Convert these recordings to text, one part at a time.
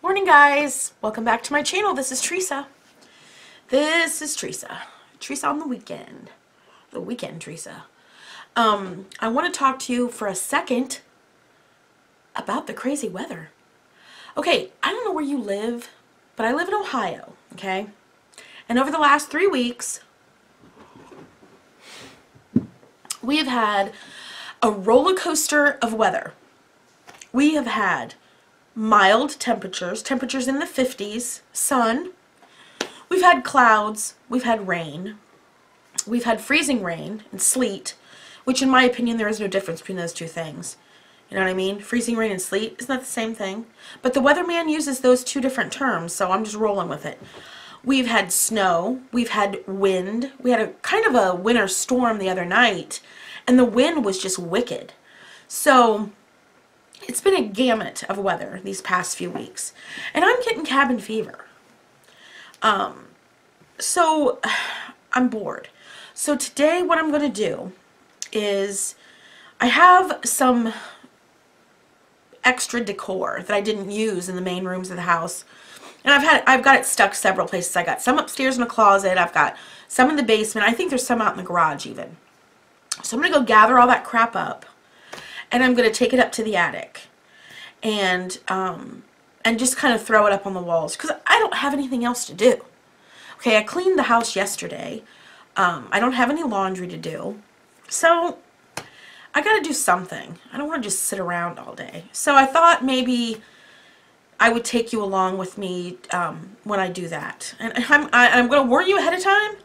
Morning guys, welcome back to my channel. This is Teresa. Teresa on the weekend. The weekend Teresa. I want to talk to you for a second about the crazy weather. Okay, I don't know where you live, but I live in Ohio, okay? And over the last 3 weeks, we have had a roller coaster of weather. We have had mild temperatures in the 50s, sun. We've had clouds, we've had rain. We've had freezing rain and sleet, which in my opinion there is no difference between those two things. You know what I mean? Freezing rain and sleet is not the same thing. But the weatherman uses those two different terms, so I'm just rolling with it. We've had snow, we've had wind. We had a kind of a winter storm the other night, and the wind was just wicked. So it's been a gamut of weather these past few weeks, and I'm getting cabin fever. So I'm bored. So today what I'm going to do is I have some extra decor that I didn't use in the main rooms of the house, and I've got it stuck several places. I got some upstairs in a closet, I've got some in the basement, I think there's some out in the garage even. So I'm going to go gather all that crap up, and I'm going to take it up to the attic and just kind of throw it up on the walls because I don't have anything else to do. Okay, I cleaned the house yesterday. I don't have any laundry to do, so I got to do something. I don't want to just sit around all day. So I thought maybe I would take you along with me when I do that. And I'm going to warn you ahead of time.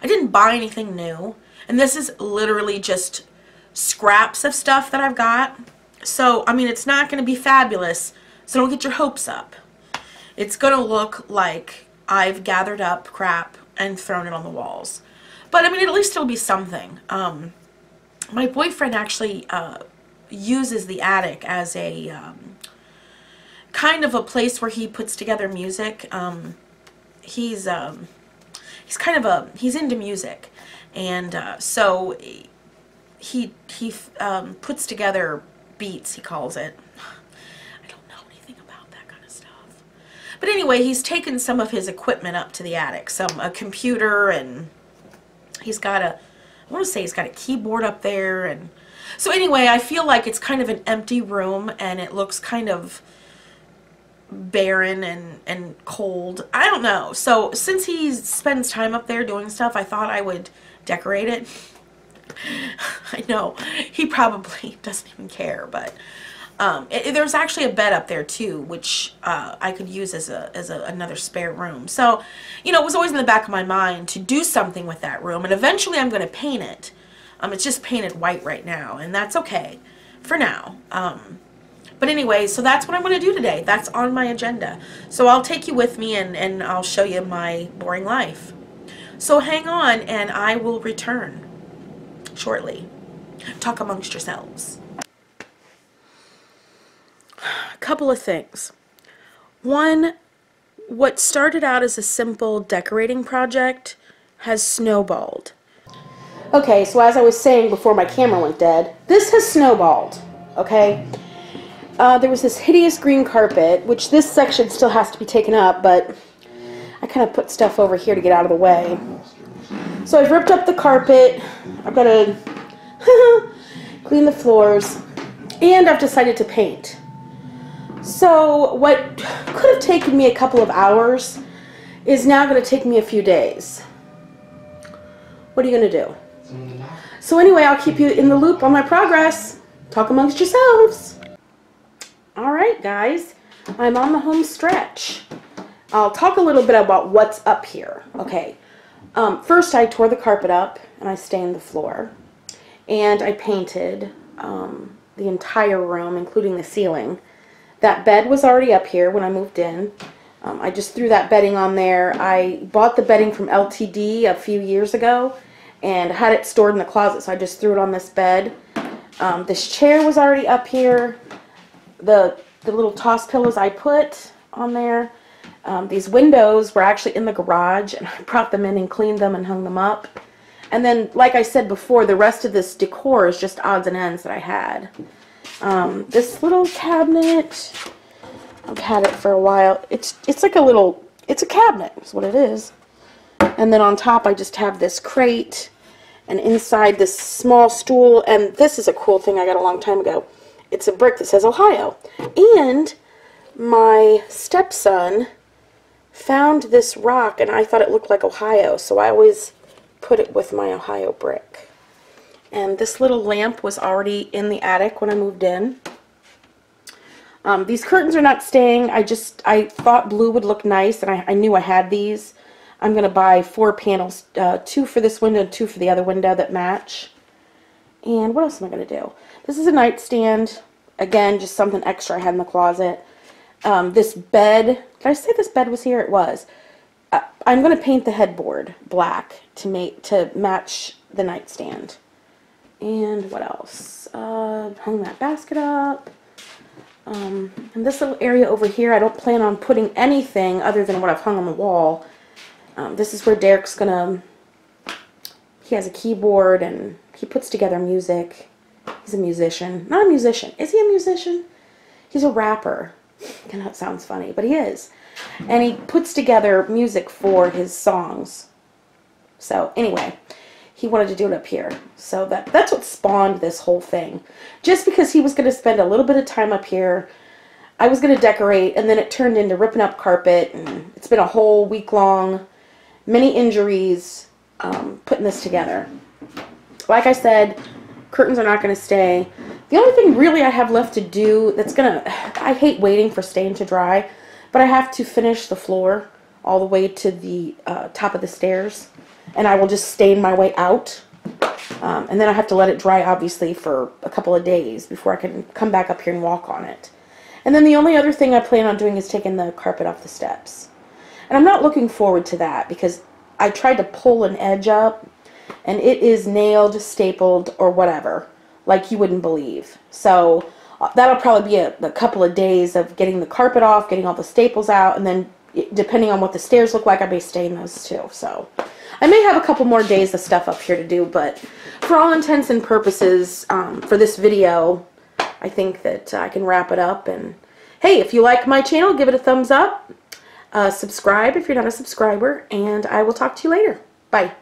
I didn't buy anything new, and this is literally just scraps of stuff that I've got. So, I mean, it's not going to be fabulous, so don't get your hopes up. It's going to look like I've gathered up crap and thrown it on the walls. But, I mean, at least it'll be something. My boyfriend actually uses the attic as a kind of a place where he puts together music. He's into music, and so he puts together beats, he calls it. I don't know anything about that kind of stuff. But anyway, he's taken some of his equipment up to the attic, a computer, and he's got I want to say he's got a keyboard up there. And so anyway, I feel like it's kind of an empty room, and it looks kind of barren and cold. I don't know. So since he spends time up there doing stuff, I thought I would decorate it. I know he probably doesn't even care, but there's actually a bed up there too, which I could use as another spare room. So, you know, it was always in the back of my mind to do something with that room, and eventually I'm going to paint it. It's just painted white right now, and that's okay for now. But anyway, so that's what I'm going to do today. That's on my agenda. So I'll take you with me, and I'll show you my boring life. So hang on, and I will return shortly. Talk amongst yourselves. A couple of things. One, what started out as a simple decorating project has snowballed. Okay, so as I was saying before my camera went dead, this has snowballed, okay? There was this hideous green carpet, which this section still has to be taken up, but I kind of put stuff over here to get out of the way. So I've ripped up the carpet, I've got to clean the floors, and I've decided to paint. So what could have taken me a couple of hours is now going to take me a few days. What are you going to do? So anyway, I'll keep you in the loop on my progress. Talk amongst yourselves. Alright guys, I'm on the home stretch. I'll talk a little bit about what's up here. Okay. First I tore the carpet up and I stained the floor, and I painted the entire room, including the ceiling. That bed was already up here when I moved in. I just threw that bedding on there. I bought the bedding from LTD a few years ago and had it stored in the closet, so I just threw it on this bed. This chair was already up here. The little toss pillows I put on there. These windows were actually in the garage, and I brought them in and cleaned them and hung them up. And then, like I said before, the rest of this decor is just odds and ends that I had. This little cabinet I've had it for a while. It's like a little, it's a cabinet is what it is. And then on top I just have this crate, and inside this small stool, and this is a cool thing I got a long time ago. It's a brick that says Ohio. And my stepson found this rock and I thought it looked like Ohio, so I always put it with my Ohio brick. And this little lamp was already in the attic when I moved in. These curtains are not staying. I thought blue would look nice, and I knew I had these. I'm going to buy 4 panels, 2 for this window and 2 for the other window that match. And what else am I going to do? This is a nightstand. Again, just something extra I had in the closet. This bed, did I say this bed was here? It was. I'm going to paint the headboard black to match the nightstand. And what else? Hung that basket up. And this little area over here, I don't plan on putting anything other than what I've hung on the wall. This is where Derek's gonna, he has a keyboard and he puts together music. He's a musician. Not a musician. Is he a musician? He's a rapper. I know it sounds funny, but he is. And he puts together music for his songs. So anyway, he wanted to do it up here. So that's what spawned this whole thing. Just because he was going to spend a little bit of time up here, I was going to decorate, and then it turned into ripping up carpet, and it's been a whole week long, many injuries, putting this together. Like I said, curtains are not going to stay. The only thing really I have left to do that's going to, I hate waiting for stain to dry, but I have to finish the floor all the way to the top of the stairs. And I will just stain my way out. And then I have to let it dry, obviously, for a couple of days before I can come back up here and walk on it. And then the only other thing I plan on doing is taking the carpet off the steps. And I'm not looking forward to that because I tried to pull an edge up, and it is nailed, stapled, or whatever, like you wouldn't believe. So that'll probably be a couple of days of getting the carpet off, getting all the staples out, and then depending on what the stairs look like, I may stain those too. So I may have a couple more days of stuff up here to do, but for all intents and purposes, for this video, I think that I can wrap it up. And hey, if you like my channel, give it a thumbs up. Subscribe if you're not a subscriber, and I will talk to you later. Bye.